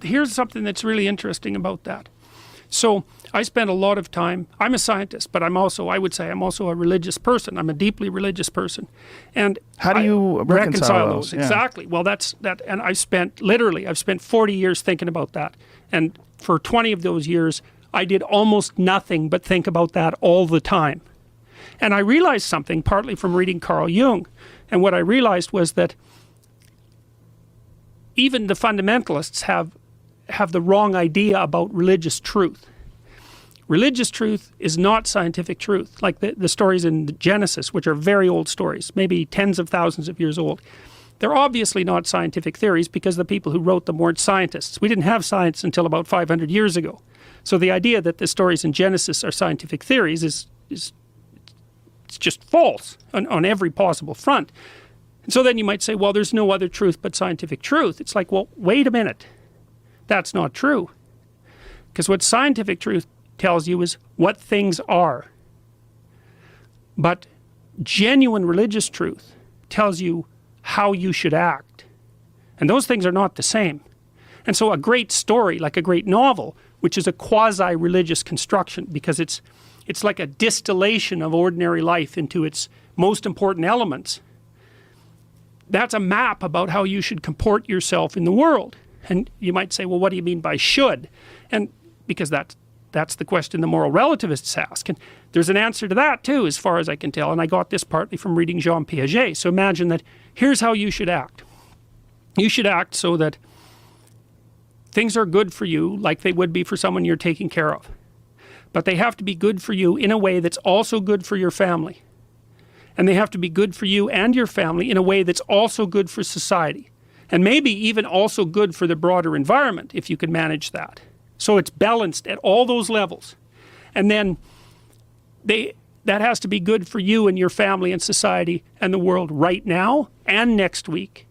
Here's something that's really interesting about that. So I spent a lot of time, I'm a scientist, but I'm also, I would say I'm also a religious person. I'm a deeply religious person. And how do you reconcile those? Yeah. Exactly. Well, that's that. And I've spent 40 years thinking about that. And for 20 of those years, I did almost nothing but think about that all the time. And I realized something partly from reading Carl Jung. And what I realized was that even the fundamentalists have the wrong idea about religious truth. Religious truth is not scientific truth. Like the stories in Genesis, which are very old stories, maybe tens of thousands of years old. They're obviously not scientific theories because the people who wrote them weren't scientists. We didn't have science until about 500 years ago. So the idea that the stories in Genesis are scientific theories is it's just false on every possible front. And so then you might say, well, there's no other truth but scientific truth. It's like, well, wait a minute. That's not true. Because what scientific truth tells you is what things are. But genuine religious truth tells you how you should act. And those things are not the same. And so a great story, like a great novel, which is a quasi-religious construction because it's like a distillation of ordinary life into its most important elements. That's a map about how you should comport yourself in the world. And you might say, well, what do you mean by should? And because that's the question the moral relativists ask. And there's an answer to that too, as far as I can tell. And I got this partly from reading Jean Piaget. So imagine that here's how you should act. You should act so that things are good for you like they would be for someone you're taking care of. But they have to be good for you in a way that's also good for your family. And they have to be good for you and your family in a way that's also good for society. And maybe even also good for the broader environment if you can manage that. So it's balanced at all those levels. And then that has to be good for you and your family and society and the world right now and next week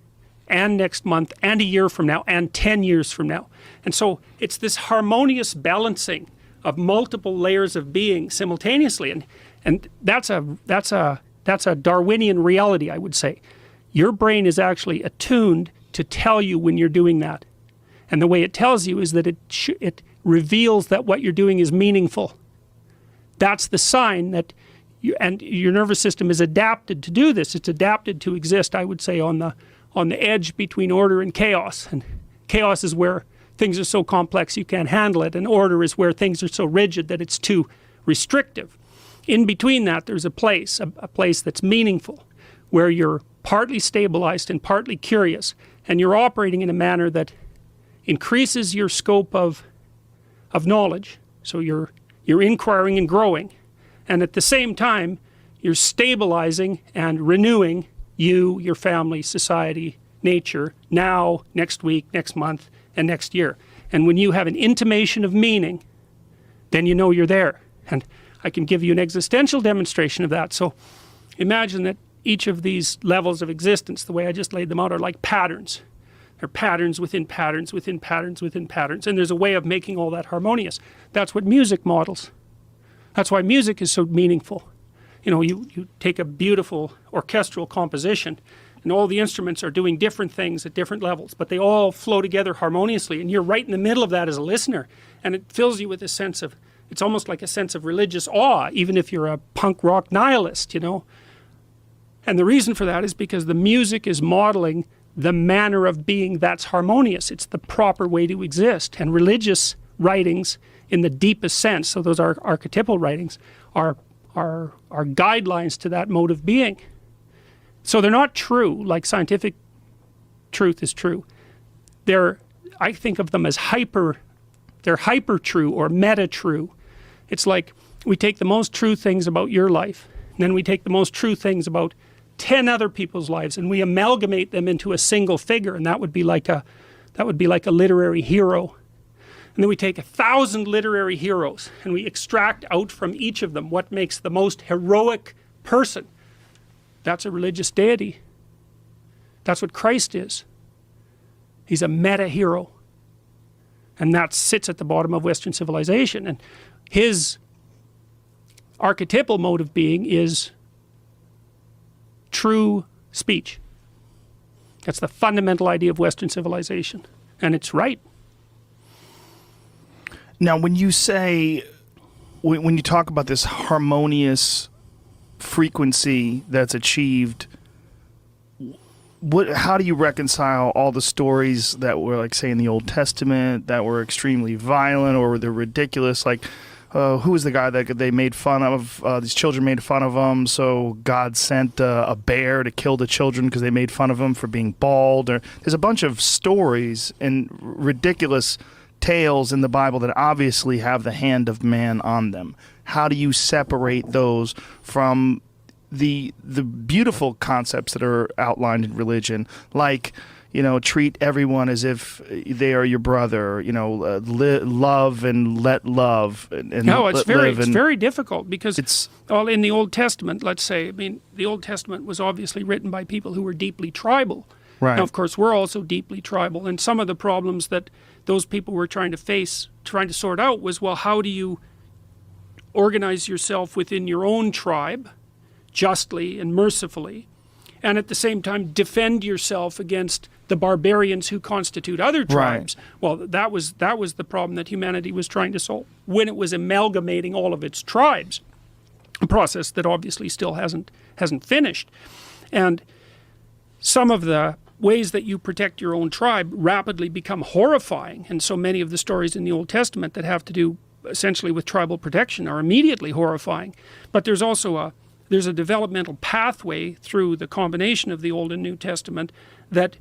and next month and a year from now and 10 years from now. And so it's this harmonious balancing of multiple layers of being simultaneously. And that's a Darwinian reality, I would say. Your brain is actually attuned to tell you when you're doing that. And the way it tells you is that it reveals that what you're doing is meaningful. That's the sign that and your nervous system is adapted to do this. It's adapted to exist, I would say, on the edge between order and chaos. And chaos is where things are so complex you can't handle it, and order is where things are so rigid that it's too restrictive. In between that, there's a place that's meaningful, where you're partly stabilized and partly curious, and you're operating in a manner that increases your scope of knowledge. So you're inquiring and growing, and at the same time you're stabilizing and renewing you, your family, society, nature, now, next week, next month, and next year. And when you have an intimation of meaning, then you know you're there. And I can give you an existential demonstration of that. So imagine that each of these levels of existence, the way I just laid them out, are like patterns. They're patterns within patterns within patterns within patterns. And there's a way of making all that harmonious. That's what music models. That's why music is so meaningful. You know, you take a beautiful orchestral composition and all the instruments are doing different things at different levels, but they all flow together harmoniously, and you're right in the middle of that as a listener, and it fills you with a sense of, it's almost like a sense of religious awe, even if you're a punk rock nihilist, you know. And the reason for that is because the music is modeling the manner of being that's harmonious. It's the proper way to exist. And religious writings in the deepest sense, so those are archetypal writings, are guidelines to that mode of being. So they're not true like scientific truth is true. I think of them as they're hyper true or meta true. It's like we take the most true things about your life, and then we take the most true things about 10 other people's lives, and we amalgamate them into a single figure, and that would be like a literary hero. And then we take 1,000 literary heroes and we extract out from each of them what makes the most heroic person. That's a religious deity. That's what Christ is. He's a meta hero. And that sits at the bottom of Western civilization. And his archetypal mode of being is true speech. That's the fundamental idea of Western civilization. And it's right. Now, when you say, when you talk about this harmonious frequency that's achieved, how do you reconcile all the stories that were, like, say, in the Old Testament that were extremely violent or they're ridiculous? Like, who was the guy that they made fun of? These children made fun of him, so God sent a bear to kill the children because they made fun of him for being bald. Or there's a bunch of stories and ridiculous tales in the Bible that obviously have the hand of man on them. How do you separate those from the beautiful concepts that are outlined in religion, like, treat everyone as if they are your brother, love and let love. And no, it's very difficult because it's all in the Old Testament. Let's say, the Old Testament was obviously written by people who were deeply tribal. Right. Now, of course, we're also deeply tribal, and some of the problems that those people were trying to sort out was, well, how do you organize yourself within your own tribe justly and mercifully, and at the same time defend yourself against the barbarians who constitute other tribes. Right. Well, that was the problem that humanity was trying to solve when it was amalgamating all of its tribes, a process that obviously still hasn't finished. And some of the ways that you protect your own tribe rapidly become horrifying, and so many of the stories in the Old Testament that have to do essentially with tribal protection are immediately horrifying. But there's also there's a developmental pathway through the combination of the Old and New Testament that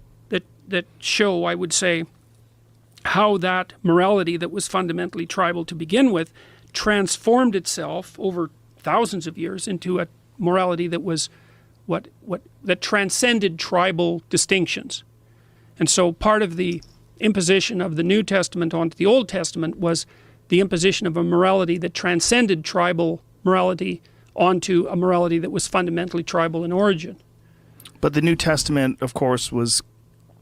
show, I would say, how that morality that was fundamentally tribal to begin with transformed itself over thousands of years into a morality that was that transcended tribal distinctions. And so part of the imposition of the New Testament onto the Old Testament was the imposition of a morality that transcended tribal morality onto a morality that was fundamentally tribal in origin. But the New Testament, of course, was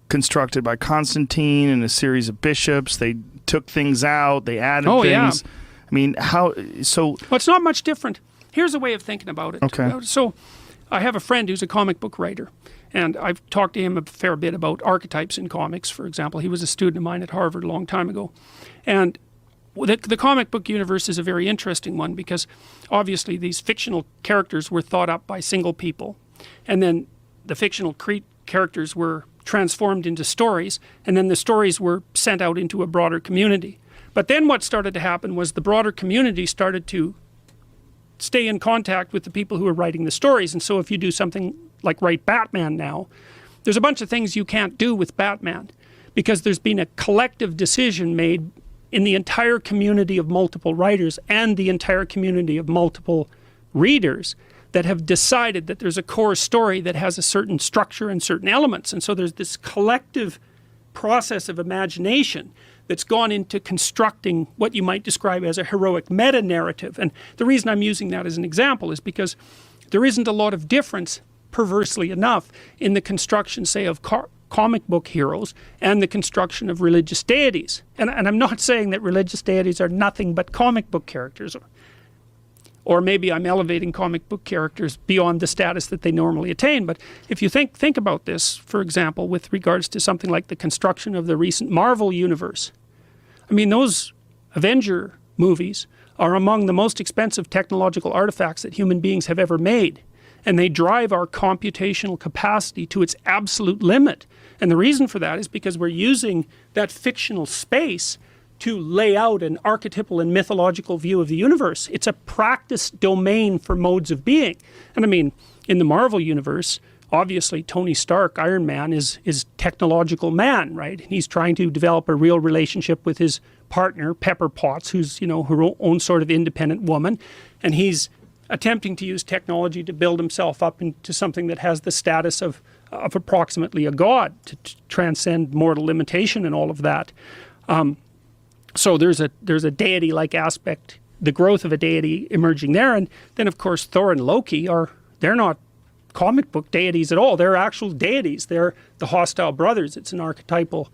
constructed by Constantine and a series of bishops. They took things out, they added things. Yeah. I mean, how, so... Well, it's not much different. Here's a way of thinking about it. Okay. So I have a friend who's a comic book writer, and I've talked to him a fair bit about archetypes in comics, for example. He was a student of mine at Harvard a long time ago. And the comic book universe is a very interesting one because obviously these fictional characters were thought up by single people, and then the fictional characters were transformed into stories, and then the stories were sent out into a broader community. But then what started to happen was the broader community started to stay in contact with the people who are writing the stories. And so if you do something like write Batman now, there's a bunch of things you can't do with Batman because there's been a collective decision made in the entire community of multiple writers and the entire community of multiple readers that have decided that there's a core story that has a certain structure and certain elements. And so there's this collective process of imagination that's gone into constructing what you might describe as a heroic meta-narrative. And the reason I'm using that as an example is because there isn't a lot of difference, perversely enough, in the construction, say, of comic book heroes and the construction of religious deities. And I'm not saying that religious deities are nothing but comic book characters, or maybe I'm elevating comic book characters beyond the status that they normally attain. But if you think about this, for example, with regards to something like the construction of the recent Marvel universe, I mean, those Avenger movies are among the most expensive technological artifacts that human beings have ever made. And they drive our computational capacity to its absolute limit. And the reason for that is because we're using that fictional space to lay out an archetypal and mythological view of the universe. It's a practice domain for modes of being. And I mean, in the Marvel universe, obviously Tony Stark, Iron Man, is technological man, right? He's trying to develop a real relationship with his partner, Pepper Potts, who's, her own sort of independent woman. And he's attempting to use technology to build himself up into something that has the status of approximately a god, to transcend mortal limitation and all of that. So there's a deity-like aspect, the growth of a deity emerging there. And then, of course, Thor and Loki they're not comic book deities at all. They're actual deities. They're the hostile brothers. It's an archetypal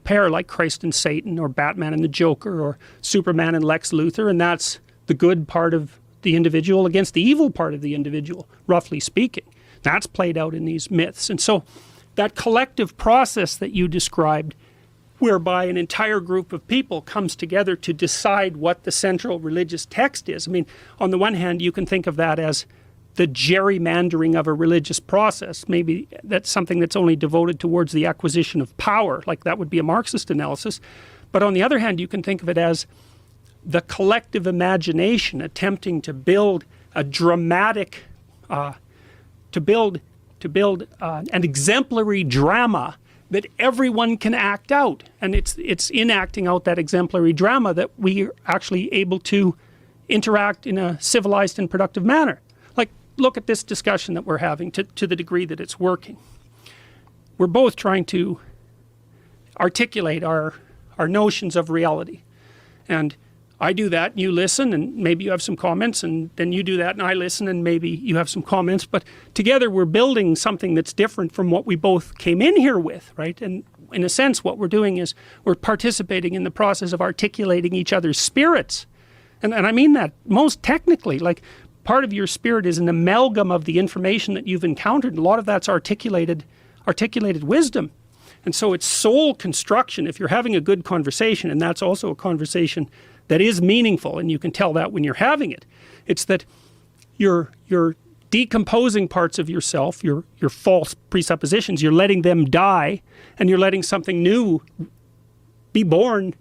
pair, like Christ and Satan, or Batman and the Joker, or Superman and Lex Luthor. And that's the good part of the individual against the evil part of the individual, roughly speaking. That's played out in these myths. And so that collective process that you described whereby an entire group of people comes together to decide what the central religious text is. I mean, on the one hand, you can think of that as the gerrymandering of a religious process. Maybe that's something that's only devoted towards the acquisition of power, like that would be a Marxist analysis. But on the other hand, you can think of it as the collective imagination attempting to build a dramatic, to build an exemplary drama that everyone can act out. And it's in acting out that exemplary drama that we are actually able to interact in a civilized and productive manner. Like, look at this discussion that we're having to the degree that it's working. We're both trying to articulate our notions of reality. And I do that, and you listen, and maybe you have some comments, and then you do that, and I listen, and maybe you have some comments. But together we're building something that's different from what we both came in here with, right? And in a sense, what we're doing is we're participating in the process of articulating each other's spirits. And I mean that most technically. Like, part of your spirit is an amalgam of the information that you've encountered. And a lot of that's articulated wisdom. And so it's soul construction. If you're having a good conversation, and that's also a conversation that is meaningful, and you can tell that when you're having it, it's that you're decomposing parts of yourself, your false presuppositions, you're letting them die, and you're letting something new be born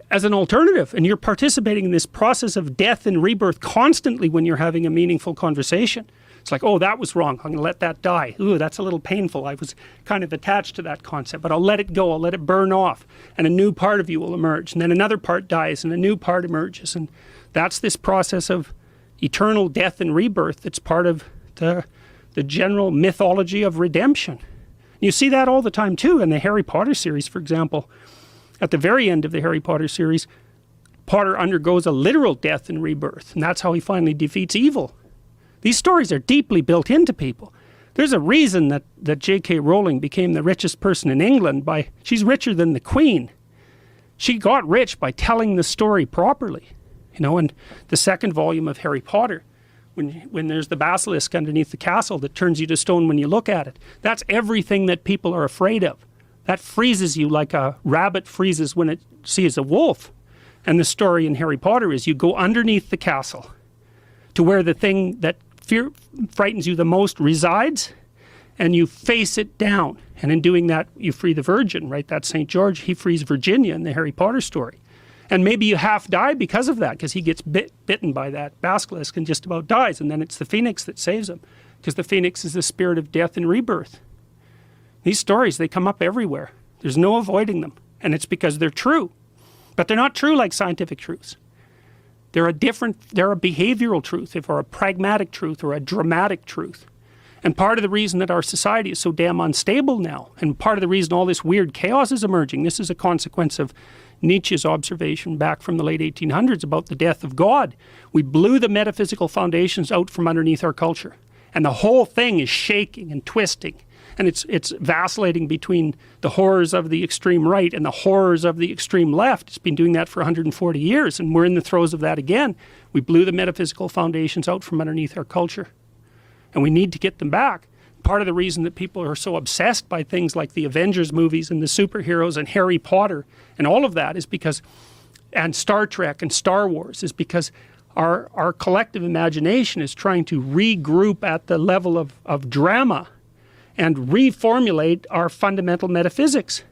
as an alternative. And you're participating in this process of death and rebirth constantly when you're having a meaningful conversation. It's like, oh, that was wrong. I'm going to let that die. Ooh, that's a little painful. I was kind of attached to that concept, but I'll let it go. I'll let it burn off. And a new part of you will emerge. And then another part dies and a new part emerges. And that's this process of eternal death and rebirth that's part of the general mythology of redemption. You see that all the time, too, in the Harry Potter series, for example. At the very end of the Harry Potter series, Potter undergoes a literal death and rebirth. And that's how he finally defeats evil. These stories are deeply built into people. There's a reason that J.K. Rowling became the richest person in England she's richer than the Queen. She got rich by telling the story properly. You know, and the second volume of Harry Potter, when there's the basilisk underneath the castle that turns you to stone when you look at it, that's everything that people are afraid of. That freezes you like a rabbit freezes when it sees a wolf. And the story in Harry Potter is you go underneath the castle to where the thing that frightens you the most resides, and you face it down. And in doing that, you free the virgin, right? That's St. George. He frees Virginia in the Harry Potter story. And maybe you half die because of that, because he gets bitten by that basilisk and just about dies. And then it's the phoenix that saves him, because the phoenix is the spirit of death and rebirth. These stories, they come up everywhere. There's no avoiding them. And it's because they're true. But they're not true like scientific truths. They're a behavioral truth, or a pragmatic truth, or a dramatic truth. And part of the reason that our society is so damn unstable now, and part of the reason all this weird chaos is emerging, this is a consequence of Nietzsche's observation back from the late 1800s about the death of God. We blew the metaphysical foundations out from underneath our culture. And the whole thing is shaking and twisting. And it's vacillating between the horrors of the extreme right and the horrors of the extreme left. It's been doing that for 140 years, and we're in the throes of that again. We blew the metaphysical foundations out from underneath our culture, and we need to get them back. Part of the reason that people are so obsessed by things like the Avengers movies and the superheroes and Harry Potter and all of that is because, and Star Trek and Star Wars, is because our collective imagination is trying to regroup at the level of drama and reformulate our fundamental metaphysics.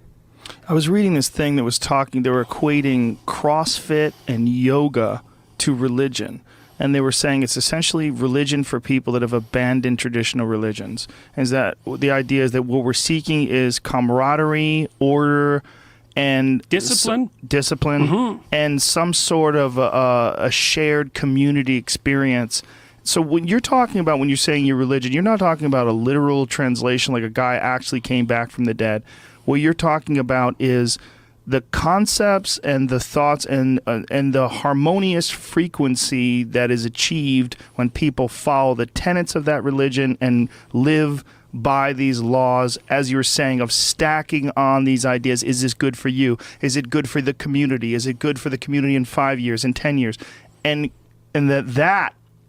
I was reading this thing that was they were equating CrossFit and yoga to religion. And they were saying it's essentially religion for people that have abandoned traditional religions. And that the idea is that what we're seeking is camaraderie, order, and discipline, and some sort of a shared community experience. So when you're talking about, when you're saying your religion, you're not talking about a literal translation like a guy actually came back from the dead. What you're talking about is the concepts and the thoughts and the harmonious frequency that is achieved when people follow the tenets of that religion and live by these laws, as you were saying, of stacking on these ideas. Is this good for you? Is it good for the community? Is it good for the community in 5 years, in 10 years? And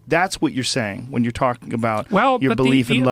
that's what you're saying when you're talking about your belief in love.